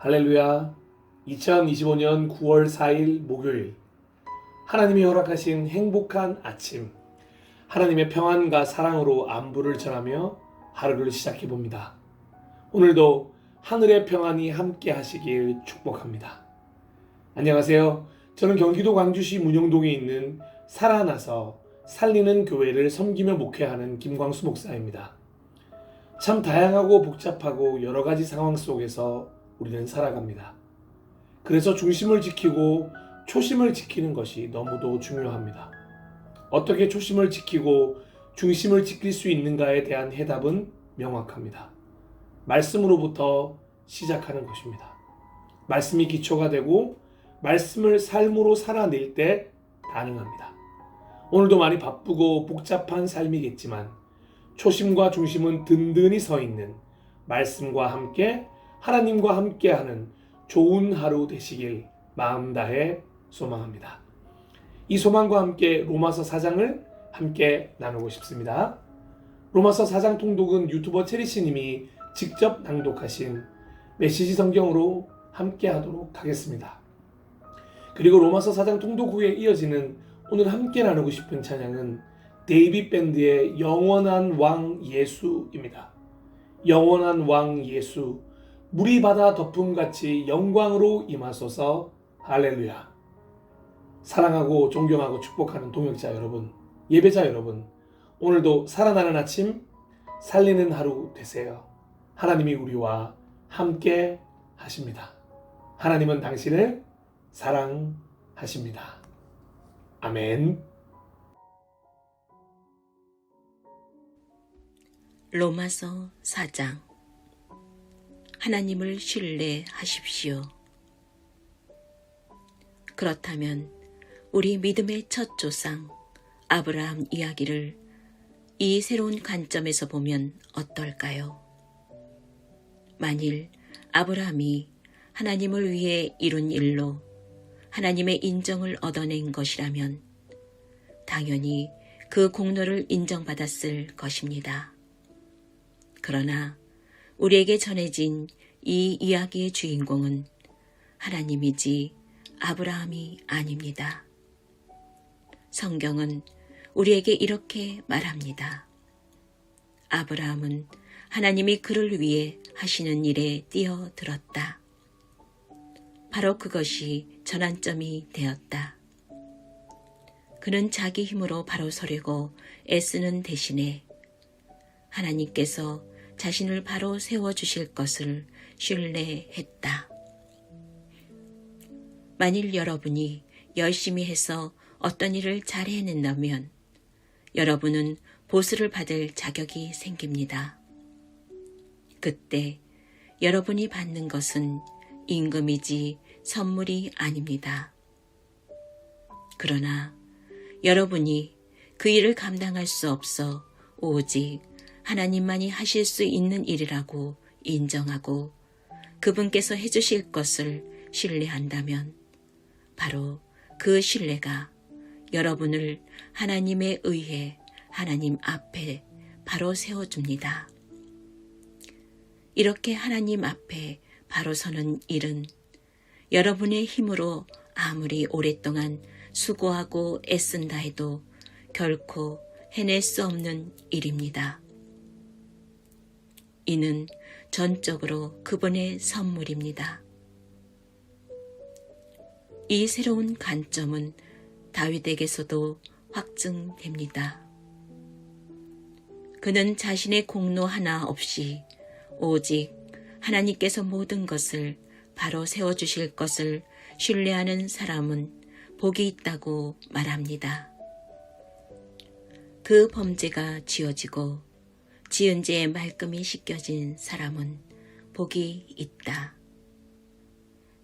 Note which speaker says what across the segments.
Speaker 1: 할렐루야. 2025년 9월 4일 목요일, 하나님이 허락하신 행복한 아침, 하나님의 평안과 사랑으로 안부를 전하며 하루를 시작해 봅니다. 오늘도 하늘의 평안이 함께 하시길 축복합니다. 안녕하세요. 저는 경기도 광주시 문영동에 있는 살아나서 살리는 교회를 섬기며 목회하는 김광수 목사입니다. 참 다양하고 복잡하고 여러 가지 상황 속에서 우리는 살아갑니다. 그래서 중심을 지키고 초심을 지키는 것이 너무도 중요합니다. 어떻게 초심을 지키고 중심을 지킬 수 있는가에 대한 해답은 명확합니다. 말씀으로부터 시작하는 것입니다. 말씀이 기초가 되고 말씀을 삶으로 살아낼 때 가능합니다. 오늘도 많이 바쁘고 복잡한 삶이겠지만 초심과 중심은 든든히 서 있는 말씀과 함께 하나님과 함께하는 좋은 하루 되시길 마음 다해 소망합니다. 이 소망과 함께 로마서 4장을 함께 나누고 싶습니다. 로마서 4장 통독은 유튜버 체리씨님이 직접 낭독하신 메시지 성경으로 함께 하도록 하겠습니다. 그리고 로마서 4장 통독 후에 이어지는 오늘 함께 나누고 싶은 찬양은 데이빗 밴드의 영원한 왕 예수입니다. 영원한 왕 예수, 물이 바다 덮음같이 영광으로 임하소서. 할렐루야. 사랑하고 존경하고 축복하는 동역자 여러분, 예배자 여러분, 오늘도 살아나는 아침, 살리는 하루 되세요. 하나님이 우리와 함께 하십니다. 하나님은 당신을 사랑하십니다. 아멘.
Speaker 2: 로마서 4장. 하나님을 신뢰하십시오. 그렇다면 우리 믿음의 첫 조상 아브라함 이야기를 이 새로운 관점에서 보면 어떨까요? 만일 아브라함이 하나님을 위해 이룬 일로 하나님의 인정을 얻어낸 것이라면 당연히 그 공로를 인정받았을 것입니다. 그러나 우리에게 전해진 이 이야기의 주인공은 하나님이지 아브라함이 아닙니다. 성경은 우리에게 이렇게 말합니다. 아브라함은 하나님이 그를 위해 하시는 일에 뛰어들었다. 바로 그것이 전환점이 되었다. 그는 자기 힘으로 바로 서려고 애쓰는 대신에 하나님께서 자신을 바로 세워주실 것을 신뢰했다. 만일 여러분이 열심히 해서 어떤 일을 잘 해낸다면 여러분은 보수를 받을 자격이 생깁니다. 그때 여러분이 받는 것은 임금이지 선물이 아닙니다. 그러나 여러분이 그 일을 감당할 수 없어 오직 하나님만이 하실 수 있는 일이라고 인정하고 그분께서 해주실 것을 신뢰한다면 바로 그 신뢰가 여러분을 하나님에 의해 하나님 앞에 바로 세워줍니다. 이렇게 하나님 앞에 바로 서는 일은 여러분의 힘으로 아무리 오랫동안 수고하고 애쓴다 해도 결코 해낼 수 없는 일입니다. 이는 전적으로 그분의 선물입니다. 이 새로운 관점은 다윗에게서도 확증됩니다. 그는 자신의 공로 하나 없이 오직 하나님께서 모든 것을 바로 세워주실 것을 신뢰하는 사람은 복이 있다고 말합니다. 그 범죄가 지어지고 지은 죄의 말끔히 씻겨진 사람은 복이 있다.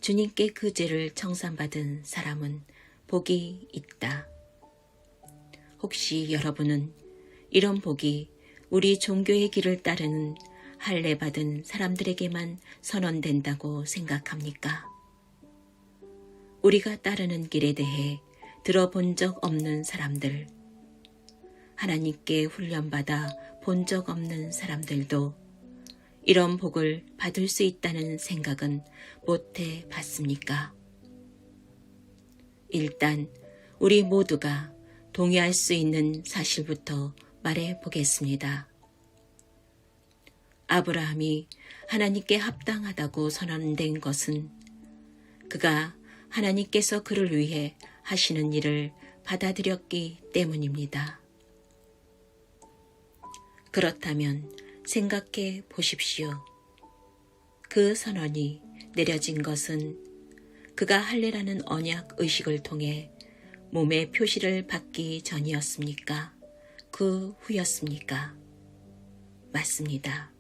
Speaker 2: 주님께 그 죄를 청산받은 사람은 복이 있다. 혹시 여러분은 이런 복이 우리 종교의 길을 따르는 할례 받은 사람들에게만 선언된다고 생각합니까? 우리가 따르는 길에 대해 들어본 적 없는 사람들, 하나님께 훈련받아 본 적 없는 사람들도 이런 복을 받을 수 있다는 생각은 못해 봤습니까? 일단 우리 모두가 동의할 수 있는 사실부터 말해 보겠습니다. 아브라함이 하나님께 합당하다고 선언된 것은 그가 하나님께서 그를 위해 하시는 일을 받아들였기 때문입니다. 그렇다면 생각해 보십시오. 그 선언이 내려진 것은 그가 할례라는 언약 의식을 통해 몸의 표시를 받기 전이었습니까? 그 후였습니까? 맞습니다.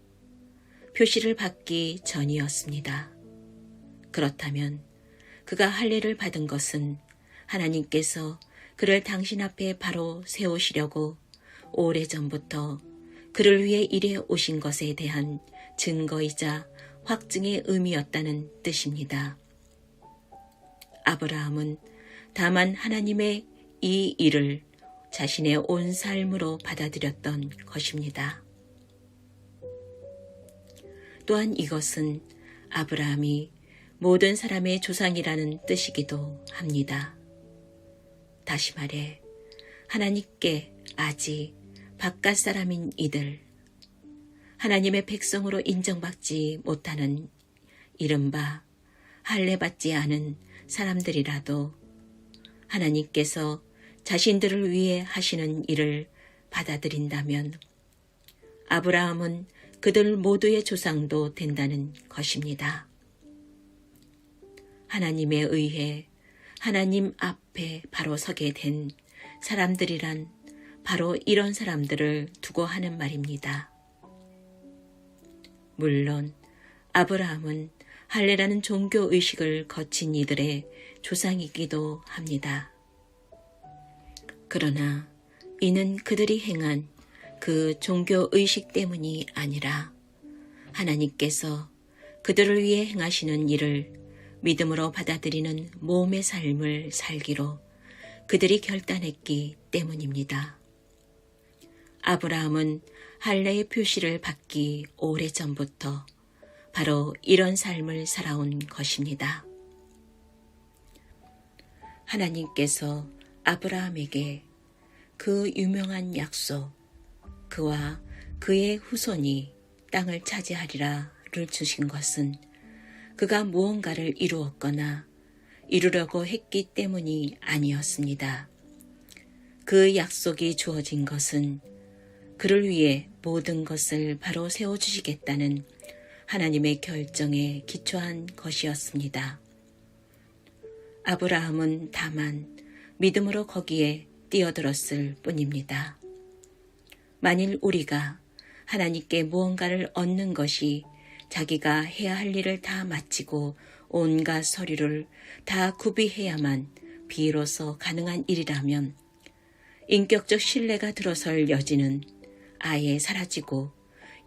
Speaker 2: 표시를 받기 전이었습니다. 그렇다면 그가 할례를 받은 것은 하나님께서 그를 당신 앞에 바로 세우시려고 오래전부터 그를 위해 일해 오신 것에 대한 증거이자 확증의 의미였다는 뜻입니다. 아브라함은 다만 하나님의 이 일을 자신의 온 삶으로 받아들였던 것입니다. 또한 이것은 아브라함이 모든 사람의 조상이라는 뜻이기도 합니다. 다시 말해 하나님께 아직 바깥 사람인 이들, 하나님의 백성으로 인정받지 못하는 이른바 할례받지 않은 사람들이라도 하나님께서 자신들을 위해 하시는 일을 받아들인다면 아브라함은 그들 모두의 조상도 된다는 것입니다. 하나님에 의해 하나님 앞에 바로 서게 된 사람들이란 바로 이런 사람들을 두고 하는 말입니다. 물론 아브라함은 할례라는 종교 의식을 거친 이들의 조상이기도 합니다. 그러나 이는 그들이 행한 그 종교 의식 때문이 아니라 하나님께서 그들을 위해 행하시는 일을 믿음으로 받아들이는 몸의 삶을 살기로 그들이 결단했기 때문입니다. 아브라함은 할례의 표시를 받기 오래전부터 바로 이런 삶을 살아온 것입니다. 하나님께서 아브라함에게 그 유명한 약속, 그와 그의 후손이 땅을 차지하리라를 주신 것은 그가 무언가를 이루었거나 이루려고 했기 때문이 아니었습니다. 그 약속이 주어진 것은 그를 위해 모든 것을 바로 세워주시겠다는 하나님의 결정에 기초한 것이었습니다. 아브라함은 다만 믿음으로 거기에 뛰어들었을 뿐입니다. 만일 우리가 하나님께 무언가를 얻는 것이 자기가 해야 할 일을 다 마치고 온갖 서류를 다 구비해야만 비로소 가능한 일이라면 인격적 신뢰가 들어설 여지는 아예 사라지고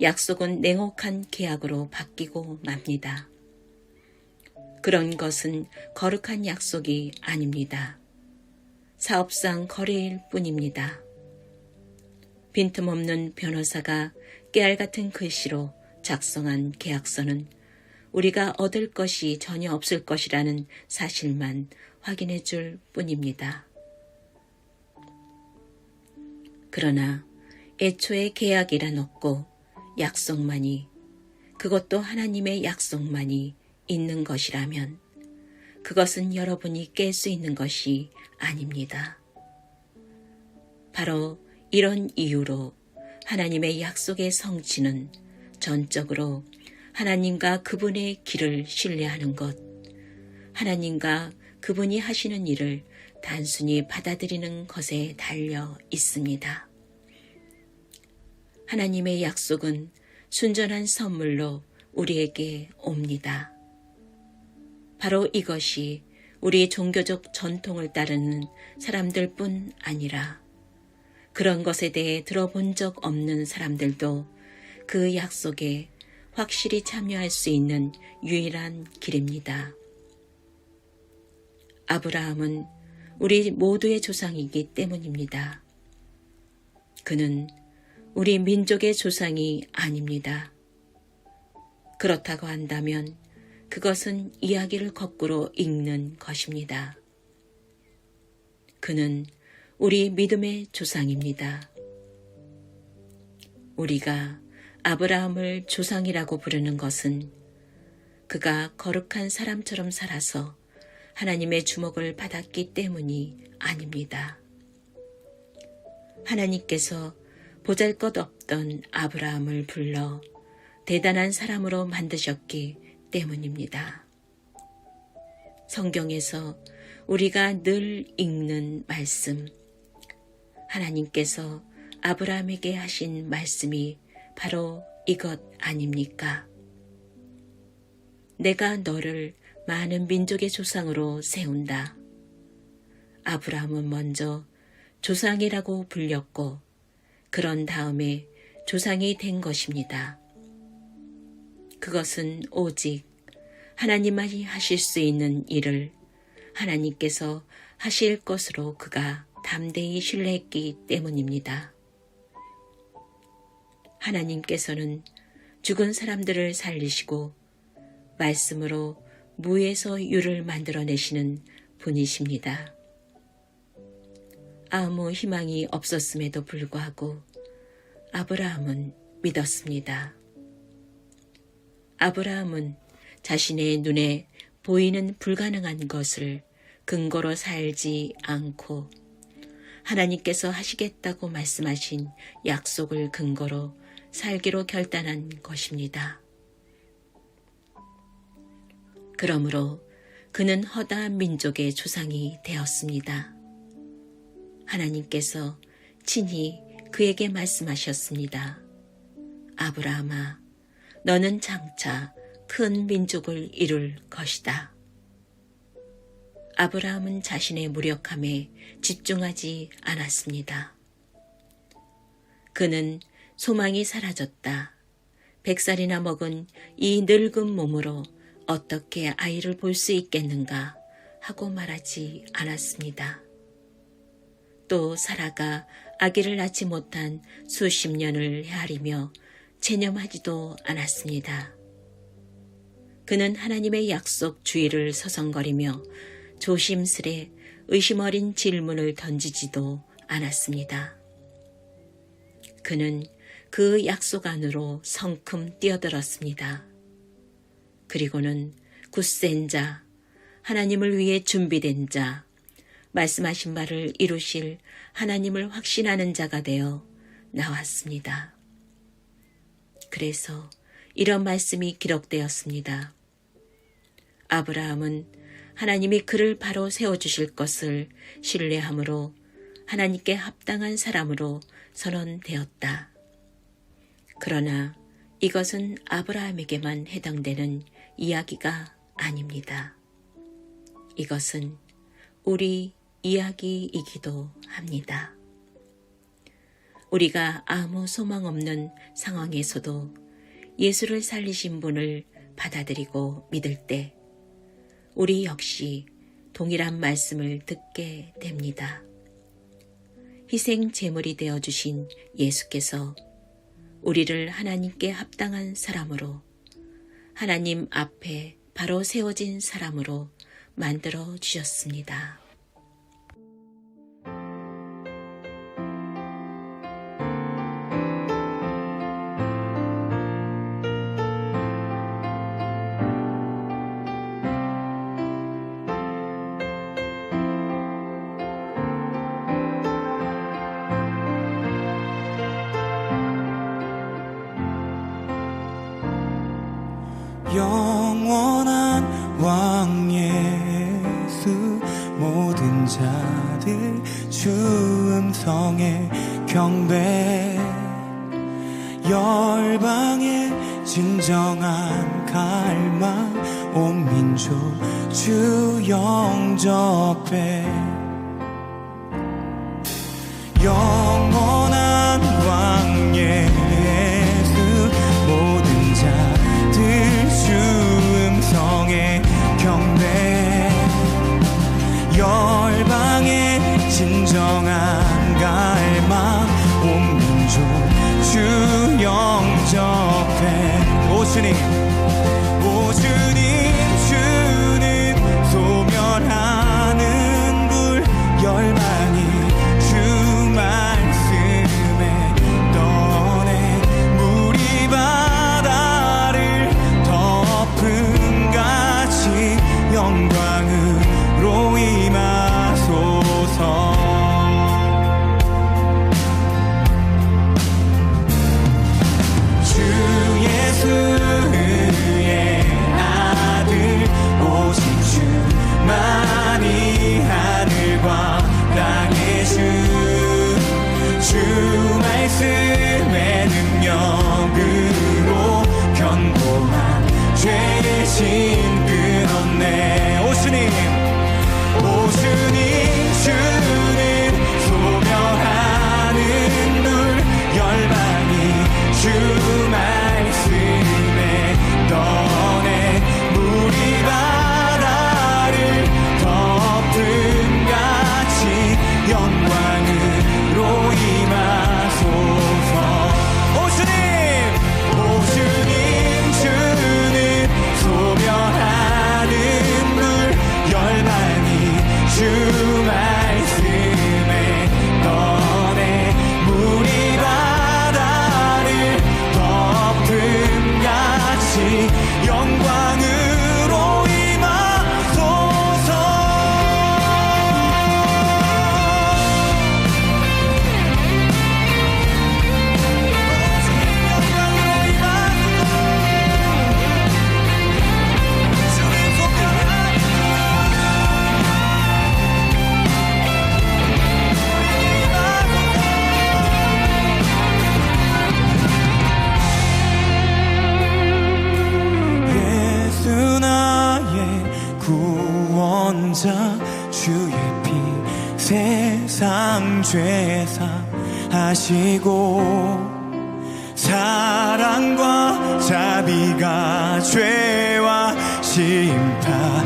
Speaker 2: 약속은 냉혹한 계약으로 바뀌고 맙니다. 그런 것은 거룩한 약속이 아닙니다. 사업상 거래일 뿐입니다. 빈틈없는 변호사가 깨알 같은 글씨로 작성한 계약서는 우리가 얻을 것이 전혀 없을 것이라는 사실만 확인해 줄 뿐입니다. 그러나 애초에 계약이란 없고 약속만이, 그것도 하나님의 약속만이 있는 것이라면 그것은 여러분이 깰 수 있는 것이 아닙니다. 바로 이런 이유로 하나님의 약속의 성취는 전적으로 하나님과 그분의 길을 신뢰하는 것, 하나님과 그분이 하시는 일을 단순히 받아들이는 것에 달려 있습니다. 하나님의 약속은 순전한 선물로 우리에게 옵니다. 바로 이것이 우리 종교적 전통을 따르는 사람들뿐 아니라 그런 것에 대해 들어본 적 없는 사람들도 그 약속에 확실히 참여할 수 있는 유일한 길입니다. 아브라함은 우리 모두의 조상이기 때문입니다. 그는 우리 민족의 조상이 아닙니다. 그렇다고 한다면 그것은 이야기를 거꾸로 읽는 것입니다. 그는 우리 믿음의 조상입니다. 우리가 아브라함을 조상이라고 부르는 것은 그가 거룩한 사람처럼 살아서 하나님의 주목을 받았기 때문이 아닙니다. 하나님께서 보잘것없던 아브라함을 불러 대단한 사람으로 만드셨기 때문입니다. 성경에서 우리가 늘 읽는 말씀, 하나님께서 아브라함에게 하신 말씀이 바로 이것 아닙니까? 내가 너를 많은 민족의 조상으로 세운다. 아브라함은 먼저 조상이라고 불렸고 그런 다음에 조상이 된 것입니다. 그것은 오직 하나님만이 하실 수 있는 일을 하나님께서 하실 것으로 그가 담대히 신뢰했기 때문입니다. 하나님께서는 죽은 사람들을 살리시고 말씀으로 무에서 유를 만들어내시는 분이십니다. 아무 희망이 없었음에도 불구하고 아브라함은 믿었습니다. 아브라함은 자신의 눈에 보이는 불가능한 것을 근거로 살지 않고 하나님께서 하시겠다고 말씀하신 약속을 근거로 살기로 결단한 것입니다. 그러므로 그는 허다한 민족의 조상이 되었습니다. 하나님께서 친히 그에게 말씀하셨습니다. 아브라함아, 너는 장차 큰 민족을 이룰 것이다. 아브라함은 자신의 무력함에 집중하지 않았습니다. 그는 소망이 사라졌다. 100살이나 먹은 이 늙은 몸으로 어떻게 아이를 볼 수 있겠는가 하고 말하지 않았습니다. 또 사라가 아기를 낳지 못한 수십 년을 헤아리며 체념하지도 않았습니다. 그는 하나님의 약속 주의를 서성거리며 조심스레 의심 어린 질문을 던지지도 않았습니다. 그는 그 약속 안으로 성큼 뛰어들었습니다. 그리고는 굳센 자, 하나님을 위해 준비된 자, 말씀하신 바를 이루실 하나님을 확신하는 자가 되어 나왔습니다. 그래서 이런 말씀이 기록되었습니다. 아브라함은 하나님이 그를 바로 세워주실 것을 신뢰함으로 하나님께 합당한 사람으로 선언되었다. 그러나 이것은 아브라함에게만 해당되는 이야기가 아닙니다. 이것은 우리 이야기이기도 합니다. 우리가 아무 소망 없는 상황에서도 예수를 살리신 분을 받아들이고 믿을 때 우리 역시 동일한 말씀을 듣게 됩니다. 희생 제물이 되어주신 예수께서 우리를 하나님께 합당한 사람으로 하나님 앞에 바로 세워진 사람으로 만들어 주셨습니다.
Speaker 3: 영원한 왕 예수, 모든 자들 주 음성에 경배, 열방의 진정한 갈망, 온 민족 주 영접해. 영원한 왕 예수, 모든 자들 주 음성에 경배, 열방의 진정한 갈망, 온 민족 주 영접해. 오 주님, 세상 죄사 하시고 사랑과 자비가 죄와 심판을